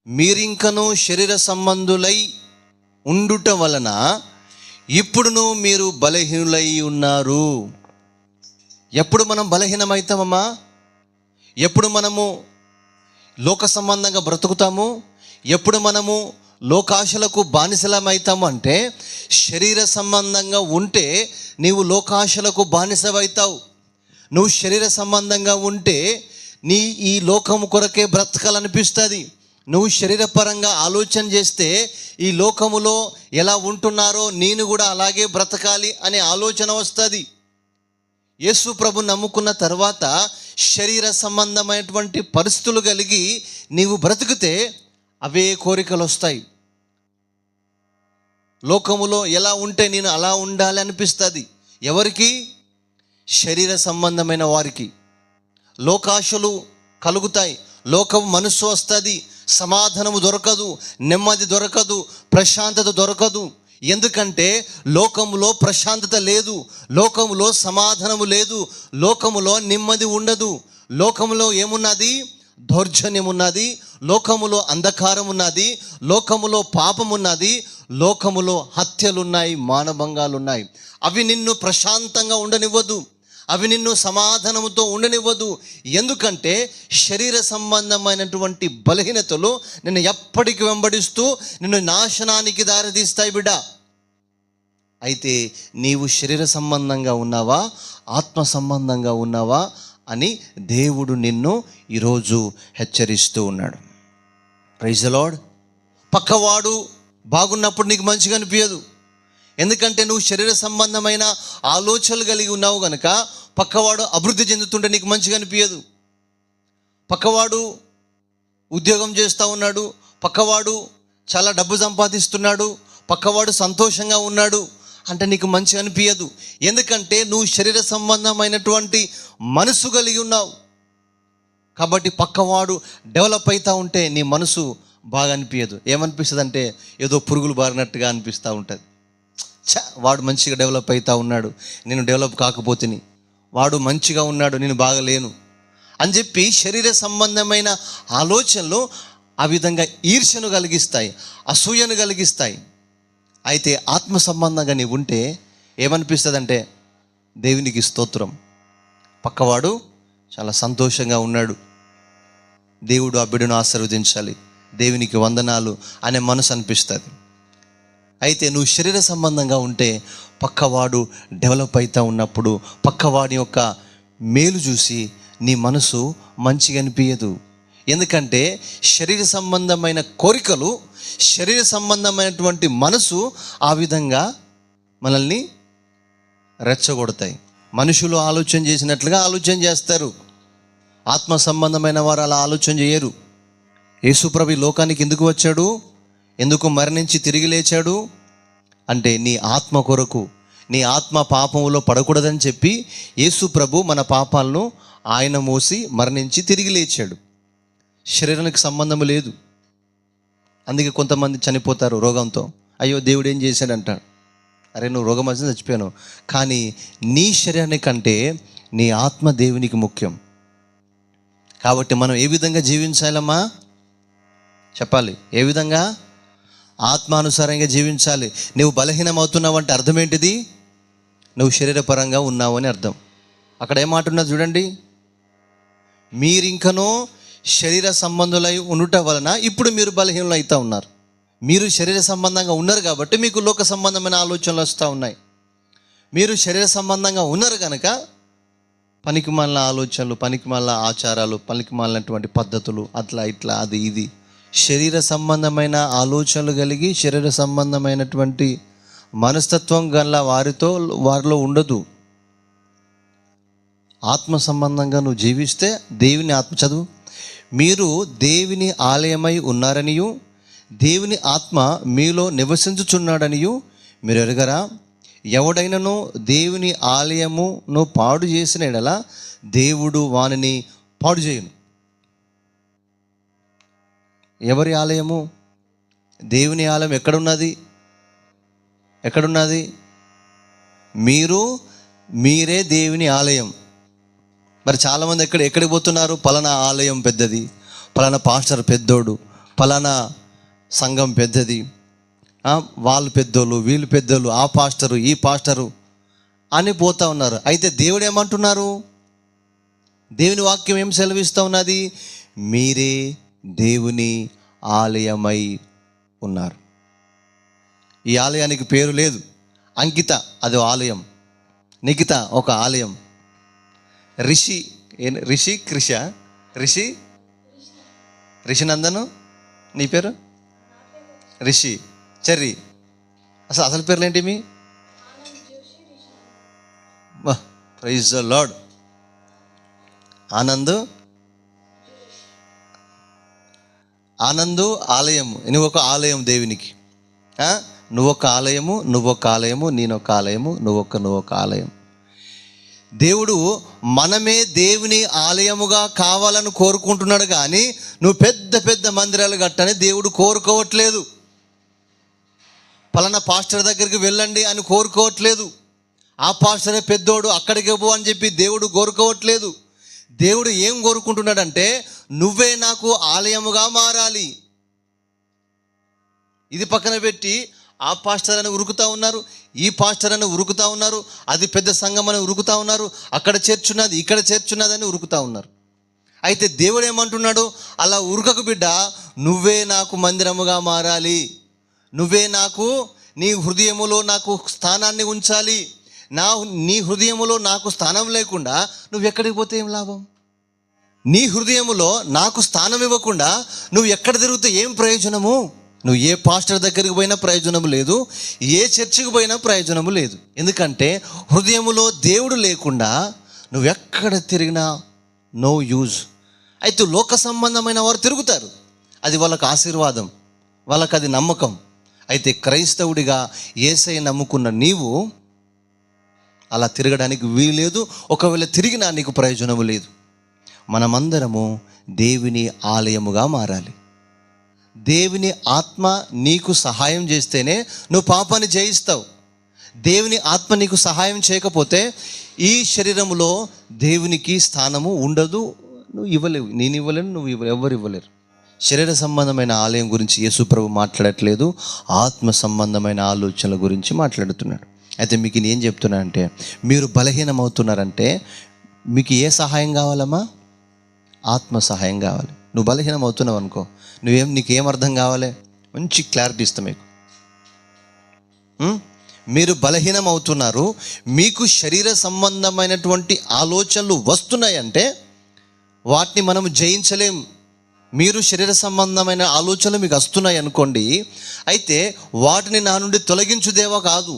మీరింకను శరీర సంబంధులై ఉండుట వలన ఇప్పుడును మీరు బలహీనులై ఉన్నారు. ఎప్పుడు మనం బలహీనమవుతామమ్మా? ఎప్పుడు మనము లోక సంబంధంగా బ్రతుకుతాము? ఎప్పుడు మనము లోకాశలకు బానిసలమవుతాము అంటే, శరీర సంబంధంగా ఉంటే నీవు లోకాశలకు బానిసవవుతావు. నువ్వు శరీర సంబంధంగా ఉంటే నీ ఈ లోకము కొరకే బ్రతకాలనిపిస్తుంది. నువ్వు శరీరపరంగా ఆలోచన చేస్తే ఈ లోకములో ఎలా ఉంటున్నారో నేను కూడా అలాగే బ్రతకాలి అనే ఆలోచన వస్తుంది. యేసు ప్రభు నమ్ముకున్న తర్వాత శరీర సంబంధమైనటువంటి పరిస్థితులు కలిగి నీవు బ్రతికితే అవే కోరికలు వస్తాయి. లోకములో ఎలా ఉంటే నేను అలా ఉండాలి అనిపిస్తుంది. ఎవరికి? శరీర సంబంధమైన వారికి. లోకాశలు కలుగుతాయి, లోకం మనస్సు వస్తుంది, సమాధానము దొరకదు, నెమ్మది దొరకదు, ప్రశాంతత దొరకదు. ఎందుకంటే లోకములో ప్రశాంతత లేదు, లోకములో సమాధానము లేదు, లోకములో నెమ్మది ఉండదు. లోకములో ఏమున్నది? దౌర్జన్యం ఉన్నది, లోకములో అంధకారం ఉన్నది, లోకములో పాపం ఉన్నది, లోకములో హత్యలున్నాయి, మానభంగాలు ఉన్నాయి. అవి నిన్ను ప్రశాంతంగా ఉండనివ్వదు, అవి నిన్ను సమాధానముతో ఉండనివ్వదు. ఎందుకంటే శరీర సంబంధమైనటువంటి బలహీనతలు నిన్ను ఎప్పటికీ వెంబడిస్తూ నిన్ను నాశనానికి దారితీస్తాయి బిడ్డ. అయితే నీవు శరీర సంబంధంగా ఉన్నావా, ఆత్మ సంబంధంగా ఉన్నావా అని దేవుడు నిన్ను ఈరోజు హెచ్చరిస్తూ ఉన్నాడు. Praise the lord. పక్కవాడు బాగున్నప్పుడు నీకు మంచిగా అనిపించదు, ఎందుకంటే నువ్వు శరీర సంబంధమైన ఆలోచనలు కలిగి ఉన్నావు కనుక. పక్కవాడు అభివృద్ధి చెందుతుంటే నీకు మంచిగా అనిపించదు. పక్కవాడు ఉద్యోగం చేస్తూ ఉన్నాడు, పక్కవాడు చాలా డబ్బు సంపాదిస్తున్నాడు, పక్కవాడు సంతోషంగా ఉన్నాడు అంటే నీకు మంచిగా అనిపించదు. ఎందుకంటే నువ్వు శరీర సంబంధమైనటువంటి మనసు కలిగి ఉన్నావు కాబట్టి. పక్కవాడు డెవలప్ అవుతూ ఉంటే నీ మనసు బాగా అనిపించదు. ఏమనిపిస్తుంది అంటే ఏదో పురుగులు బారినట్టుగా అనిపిస్తూ ఉంటుంది. వాడు మంచిగా డెవలప్ అవుతూ ఉన్నాడు, నేను డెవలప్ కాకపోతేని. వాడు మంచిగా ఉన్నాడు, నేను బాగలేను అని చెప్పి శరీర సంబంధమైన ఆలోచనలు ఆ విధంగా ఈర్ష్యను కలిగిస్తాయి, అసూయను కలిగిస్తాయి. అయితే ఆత్మ సంబంధంగా నీవు ఉంటే ఏమనిపిస్తుంది అంటే, దేవునికి స్తోత్రం, పక్కవాడు చాలా సంతోషంగా ఉన్నాడు, దేవుడు ఆ బిడ్డను ఆశీర్వదించాలి, దేవునికి వందనాలు అనే మనసు అనిపిస్తుంది. అయితే నువ్వు శరీర సంబంధంగా ఉంటే పక్కవాడు డెవలప్ అవుతూ ఉన్నప్పుడు పక్కవాడి యొక్క మేలు చూసి నీ మనసు మంచిగా అనిపించదు. ఎందుకంటే శరీర సంబంధమైన కోరికలు, శరీర సంబంధమైనటువంటి మనసు ఆ విధంగా మనల్ని రెచ్చగొడతాయి. మనుషులు ఆలోచన చేసినట్లుగా ఆలోచన చేస్తారు, ఆత్మ సంబంధమైన వారు అలా ఆలోచన చేయరు. యేసుప్రభు లోకానికి ఎందుకు వచ్చాడు, ఎందుకు మరణించి తిరిగి లేచాడు అంటే నీ ఆత్మ కొరకు. నీ ఆత్మ పాపంలో పడకూడదని చెప్పి యేసుప్రభు మన పాపాలను ఆయన మోసి మరణించి తిరిగి లేచాడు. శరీరానికి సంబంధం లేదు. అందుకే కొంతమంది చనిపోతారు రోగంతో. అయ్యో దేవుడు ఏం చేశాడు అంటాడు. అరే నువ్వు రోగం వచ్చి చచ్చిపోయాను, కానీ నీ శరీరానికంటే నీ ఆత్మ దేవునికి ముఖ్యం. కాబట్టి మనం ఏ విధంగా జీవించాలమ్మా చెప్పాలి? ఏ విధంగా? ఆత్మానుసారంగా జీవించాలి. నువ్వు బలహీనం అవుతున్నావు అంటే అర్థం ఏంటిది? నువ్వు శరీరపరంగా ఉన్నావు అని అర్థం. అక్కడ ఏమాటున్నది చూడండి, మీరింకనూ శరీర సంబంధులై ఉండుట వలన ఇప్పుడు మీరు బలహీనులు అవుతూ ఉన్నారు. మీరు శరీర సంబంధంగా ఉన్నారు కాబట్టి మీకు లోక సంబంధమైన ఆలోచనలు వస్తూ ఉన్నాయి. మీరు శరీర సంబంధంగా ఉన్నారు కనుక పనికిమాలిన ఆలోచనలు, పనికిమాలిన ఆచారాలు, పనికిమాలినటువంటి పద్ధతులు, అట్లా ఇట్లా అది ఇది శరీర సంబంధమైన ఆలోచనలు కలిగి శరీర సంబంధమైనటువంటి మనస్తత్వం గల వారిలో ఉండదు. ఆత్మ సంబంధంగా నువ్వు జీవిస్తే దేవుని ఆత్మ చదువు, మీరు దేవుని ఆలయమై ఉన్నారనియు దేవుని ఆత్మ మీలో నివసించుచున్నాడనియు మీరు ఎరుగరా? ఎవడైనను దేవుని ఆలయమును పాడు చేసిన యెడల దేవుడు వానిని పాడు చేయును. ఎవరి ఆలయము? దేవుని ఆలయం ఎక్కడున్నది? ఎక్కడున్నది? మీరే దేవుని ఆలయం. మరి చాలామంది ఎక్కడికి పోతున్నారు? పలానా ఆలయం పెద్దది, పలానా పాస్టర్ పెద్దోడు, ఫలానా సంఘం పెద్దది, వాళ్ళు పెద్దోళ్ళు, వీళ్ళు పెద్దోళ్ళు, ఆ పాస్టరు, ఈ పాస్టరు అని పోతా ఉన్నారు. అయితే దేవుడు ఏమంటున్నారు? దేవుని వాక్యం ఏం సెలవిస్తూ ఉన్నది? మీరే దేవుని ఆలయమై ఉన్నారు. ఈ ఆలయానికి పేరు లేదు. అంకిత అది ఆలయం, నిఖిత ఒక ఆలయం, రిషినందను నీ పేరు రిషి, చెర్రి, అసలు పేర్లు ఏంటి మీ? Praise the Lord. ఆనందు ఆలయము. నువ్వొక ఆలయం దేవునికి. నువ్వొక ఆలయము, నువ్వొక ఆలయము, నేనొక ఆలయము, నువ్వొక ఆలయం. దేవుడు మనమే దేవుని ఆలయముగా కావాలని కోరుకుంటున్నాడు, కానీ నువ్వు పెద్ద పెద్ద మందిరాలు కట్టని దేవుడు కోరుకోవట్లేదు. పలానా పాస్టర్ దగ్గరికి వెళ్ళండి అని కోరుకోవట్లేదు. ఆ పాస్టరే పెద్దోడు, అక్కడికి పో అని చెప్పి దేవుడు కోరుకోవట్లేదు. దేవుడు ఏం కోరుకుంటున్నాడంటే నువ్వే నాకు ఆలయముగా మారాలి. ఇది పక్కన పెట్టి ఆ పాస్టర్ అని ఉరుకుతూ ఉన్నారు, ఈ పాస్టర్ అని ఉరుకుతూ ఉన్నారు, అది పెద్ద సంఘం అని ఉరుకుతూ ఉన్నారు, అక్కడ చేర్చున్నది, ఇక్కడ చేర్చున్నది అని ఉరుకుతూ ఉన్నారు. అయితే దేవుడు ఏమంటున్నాడు? అలా ఉరుకకు బిడ్డ, నువ్వే నాకు మందిరముగా మారాలి. నువ్వే నాకు, నీ హృదయములో నాకు స్థానాన్ని ఉంచాలి. నీ హృదయములో నాకు స్థానం లేకుండా నువ్వు ఎక్కడికి పోతే ఏం లాభం? నీ హృదయములో నాకు స్థానం ఇవ్వకుండా నువ్వు ఎక్కడ తిరిగితే ఏం ప్రయోజనము? నువ్వు ఏ పాస్టర్ దగ్గరికి పోయినా ప్రయోజనం లేదు, ఏ చర్చికి పోయినా ప్రయోజనము లేదు. ఎందుకంటే హృదయములో దేవుడు లేకుండా నువ్వు ఎక్కడ తిరిగినా నో యూజ్. అయితే లోక సంబంధమైన వారు తిరుగుతారు, అది వాళ్ళకు ఆశీర్వాదం, వాళ్ళకి అది నమ్మకం. అయితే క్రైస్తవుడిగా యేసయ్య నమ్ముకున్న నీవు అలా తిరగడానికి వీలేదు. ఒకవేళ తిరిగినా నీకు ప్రయోజనము లేదు. మనమందరము దేవుని ఆలయముగా మారాలి. దేవుని ఆత్మ నీకు సహాయం చేస్తేనే నువ్వు పాపాన్ని జయిస్తావు. దేవుని ఆత్మ నీకు సహాయం చేయకపోతే ఈ శరీరములో దేవునికి స్థానము ఉండదు. నువ్వు ఇవ్వలేవు, నేను ఇవ్వలేను, నువ్వు ఎవరు ఇవ్వలేరు. శరీర సంబంధమైన ఆలయం గురించి యేసు ప్రభు మాట్లాడట్లేదు, ఆత్మ సంబంధమైన ఆలోచనల గురించి మాట్లాడుతున్నాడు. అయితే మీకు నేను ఏం చెప్తున్నా అంటే, మీరు బలహీనమవుతున్నారంటే మీకు ఏ సహాయం కావాలమ్మా? ఆత్మ సహాయం కావాలి. నువ్వు బలహీనం అవుతున్నావు అనుకో, నీకేం అర్థం కావాలి? మంచి క్లారిటీ ఇస్తా మీకు. మీరు బలహీనం అవుతున్నారు, మీకు శరీర సంబంధమైనటువంటి ఆలోచనలు వస్తున్నాయంటే వాటిని మనం జయించలేం. మీరు శరీర సంబంధమైన ఆలోచనలు మీకు వస్తున్నాయి అనుకోండి, అయితే వాటిని నా నుండి తొలగించు దేవా కాదు,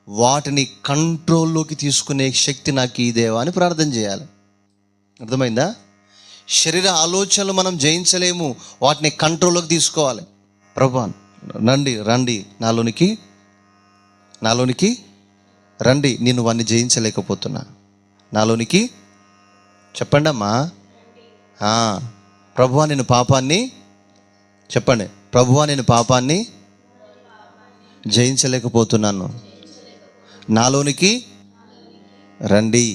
వాటిని కంట్రోల్లోకి తీసుకునే శక్తి నాకు ఈ దేవా అని ప్రార్థన చేయాలి. అర్థమైందా? శరీర ఆలోచనలు మనం జయించలేము, వాటిని కంట్రోల్లోకి తీసుకోవాలి. ప్రభువా రండి నాలోనికి రండి, నేను వాడిని జయించలేకపోతున్నా, నాలోనికి చెప్పండి అమ్మా. ప్రభువా నేను పాపాన్ని, చెప్పండి, ప్రభువా నేను పాపాన్ని జయించలేకపోతున్నాను, నాలోనికి రండి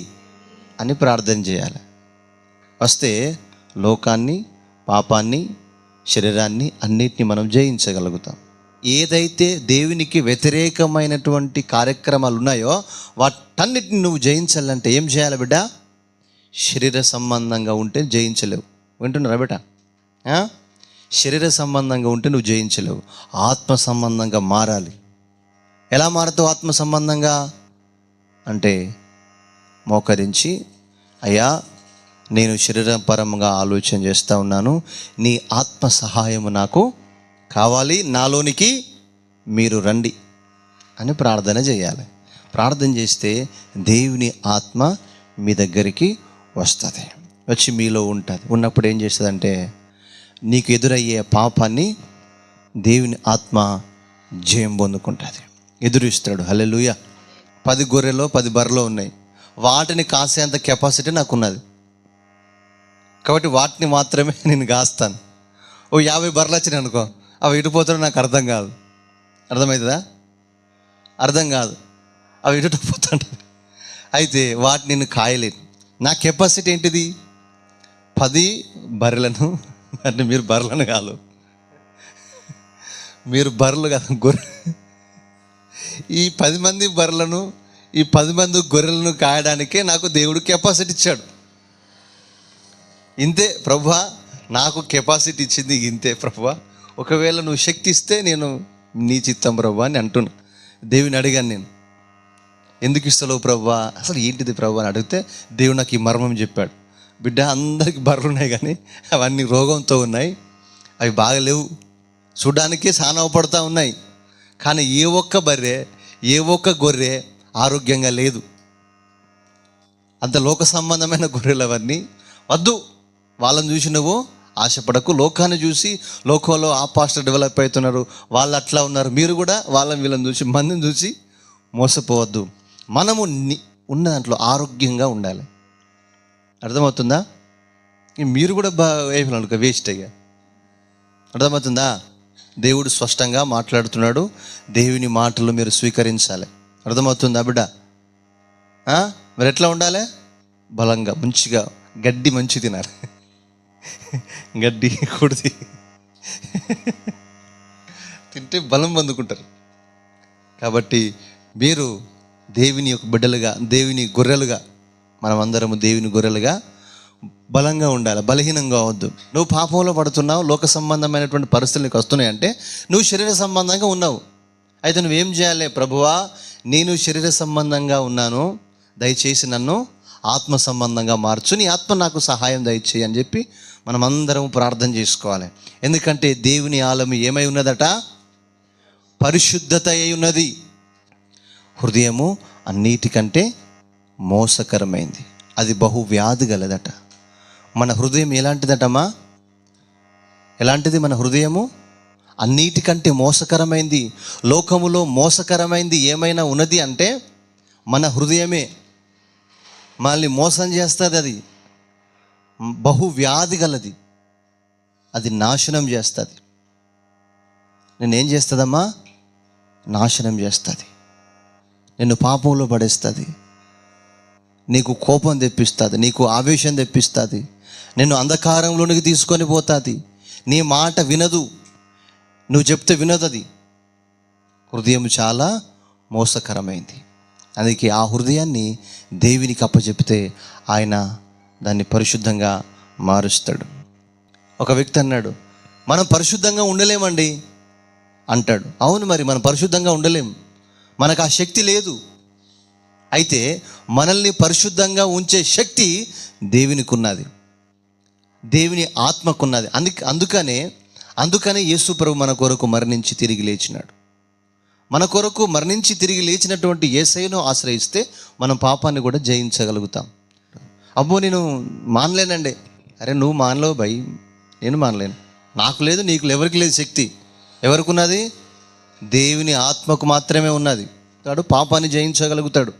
అని ప్రార్థన చేయాలి. వస్తే లోకాన్ని, పాపాన్ని, శరీరాన్ని అన్నిటిని మనం జయించగలుగుతాం. ఏదైతే దేవునికి వ్యతిరేకమైనటువంటి కార్యక్రమాలు ఉన్నాయో వాటన్నిటిని నువ్వు జయించాలంటే ఏం చేయాలి బిడ్డ? శరీర సంబంధంగా ఉంటే జయించలేవు. వింటున్నారా బిడ్డ? శరీర సంబంధంగా ఉంటే నువ్వు జయించలేవు. ఆత్మ సంబంధంగా మారాలి. ఎలా మారుతావు ఆత్మ సంబంధంగా అంటే, మోకరించి, అయ్యా నేను శరీరపరంగా ఆలోచన చేస్తూ ఉన్నాను, నీ ఆత్మ సహాయము నాకు కావాలి, నాలోనికి మీరు రండి అని ప్రార్థన చేయాలి. ప్రార్థన చేస్తే దేవుని ఆత్మ మీ దగ్గరికి వస్తుంది, వచ్చి మీలో ఉంటుంది. ఉన్నప్పుడు ఏం చేస్తుందంటే నీకు ఎదురయ్యే పాపాన్ని దేవుని ఆత్మ జయం పొందుకుంటుంది, ఎదురిస్తాడు. హల్లెలూయా. 10 గొర్రెలో 10 బర్రెలు ఉన్నాయి, వాటిని కాసేంత కెపాసిటీ నాకు ఉన్నది కాబట్టి వాటిని మాత్రమే నేను కాస్తాను. 50 బర్రెలు వచ్చినాయి అనుకో, అవి ఇటుపోతాడో నాకు అర్థం కాదు. అర్థమవుతుందా? అర్థం కాదు, అవి ఇటుపోతాడు. అయితే వాటిని నేను కాయలేను. నా కెపాసిటీ ఏంటిది? 10 బర్రెలను, అంటే మీరు బర్రెలను కాదు, మీరు బర్రెలు కదా, ఈ 10 మంది బర్రెలను, ఈ 10 మంది గొర్రెలను కాయడానికే నాకు దేవుడు కెపాసిటీ ఇచ్చాడు. ఇంతే ప్రభువా, నాకు కెపాసిటీ ఇచ్చింది ఇంతే ప్రభువా. ఒకవేళ నువ్వు శక్తి ఇస్తే నేను నీ చిత్తం ప్రభువా అని అంటున్నా. దేవుని అడిగాను నేను, ఎందుకు ఇస్తలేవు ప్రభువా, అసలు ఏంటిది ప్రభువా అని అడిగితే దేవుడు నాకు ఈ మర్మం చెప్పాడు. బిడ్డ, అందరికి బర్రెలు ఉన్నాయి కానీ అవన్నీ రోగంతో ఉన్నాయి, అవి బాగలేవు, చూడడానికే చాలా పడుతూ ఉన్నాయి. కానీ ఏ ఒక్క బర్రె, ఏ ఒక్క గొర్రె ఆరోగ్యంగా లేదు. అంత లోక సంబంధమైన గొర్రెలు అవన్నీ వద్దు. వాళ్ళని చూసి నువ్వు ఆశపడకు. లోకాన్ని చూసి, లోకంలో ఆ పాస్టర్ డెవలప్ అవుతున్నారు, వాళ్ళు అట్లా ఉన్నారు, మీరు కూడా వాళ్ళని వీళ్ళని చూసి, మందిని చూసి మోసపోవద్దు. మనము ఉన్న దాంట్లో ఆరోగ్యంగా ఉండాలి. అర్థమవుతుందా? మీరు కూడా వేయాలనుకో, వేస్ట్ అయ్యా. అర్థమవుతుందా? దేవుడు స్పష్టంగా మాట్లాడుతున్నాడు. దేవుని మాటలు మీరు స్వీకరించాలి. అర్థమవుతుందా బిడ్డ? మీరు ఎట్లా ఉండాలి? బలంగా, మంచిగా గడ్డి మంచి తినాలి. గడ్డి కుడిది తింటే బలం పొందుకుంటారు. కాబట్టి మీరు దేవుని యొక్క బిడ్డలుగా, దేవుని గొర్రెలుగా, మనమందరము దేవుని గొర్రెలుగా బలంగా ఉండాలి, బలహీనంగా అవద్దు. నువ్వు పాపంలో పడుతున్నావు, లోక సంబంధమైనటువంటి పరిస్థితులు నీకు వస్తున్నాయి అంటే నువ్వు శరీర సంబంధంగా ఉన్నావు. అయితే నువ్వేం చేయాలి? ప్రభువా, నేను శరీర సంబంధంగా ఉన్నాను, దయచేసి నన్ను ఆత్మ సంబంధంగా మార్చు, నీ ఆత్మ నాకు సహాయం దయచేయి అని చెప్పి మనమందరం ప్రార్థన చేసుకోవాలి. ఎందుకంటే దేవుని ఆలయం ఏమై ఉన్నదట? పరిశుద్ధత అయి ఉన్నది. హృదయము అన్నిటికంటే మోసకరమైంది, అది బహు వ్యాధి గలదట. మన హృదయం ఎలాంటిదటమ్మా? ఎలాంటిది మన హృదయము? అన్నిటికంటే మోసకరమైంది. లోకములో మోసకరమైంది ఏమైనా ఉన్నది అంటే మన హృదయమే. మళ్ళీ మోసం చేస్తుంది, అది బహు వ్యాధి గలది, అది నాశనం చేస్తుంది. నేనేం చేస్తుందమ్మా? నాశనం చేస్తుంది, నిన్ను పాపంలో పడేస్తుంది, నీకు కోపం తెప్పిస్తుంది, నీకు ఆవేశం తెప్పిస్తుంది, నిన్ను అంధకారంలోనికి తీసుకొని పోతుంది. నీ మాట వినదు, నువ్వు చెప్తే వినదు. అది హృదయం చాలా మోసకరమైంది. అందుకే ఆ హృదయాన్ని దేవునికి అప్పచెప్తే ఆయన దాన్ని పరిశుద్ధంగా మారుస్తాడు. ఒక వ్యక్తి అన్నాడు, మనం పరిశుద్ధంగా ఉండలేమండి అంటాడు. అవును, మరి మనం పరిశుద్ధంగా ఉండలేం, మనకు ఆ శక్తి లేదు. అయితే మనల్ని పరిశుద్ధంగా ఉంచే శక్తి దేవునికి ఉన్నది, దేవుని ఆత్మకున్నది. అందుకనే యేసు ప్రభు మన కొరకు మరణించి తిరిగి లేచినాడు. మన కొరకు మరణించి తిరిగి లేచినటువంటి యేసయ్యను ఆశ్రయిస్తే మనం పాపాన్ని కూడా జయించగలుగుతాం. అబ్బో, నేను మానలేనండి. అరే, నువ్వు మానలేవు భయ్, నేను మానలేను. నాకు లేదు, నీకు ఎవరికి లేదు శక్తి. ఎవరికి ఉన్నది? దేవుని ఆత్మకు మాత్రమే ఉన్నది. వాడు పాపాన్ని జయించగలుగుతాడు.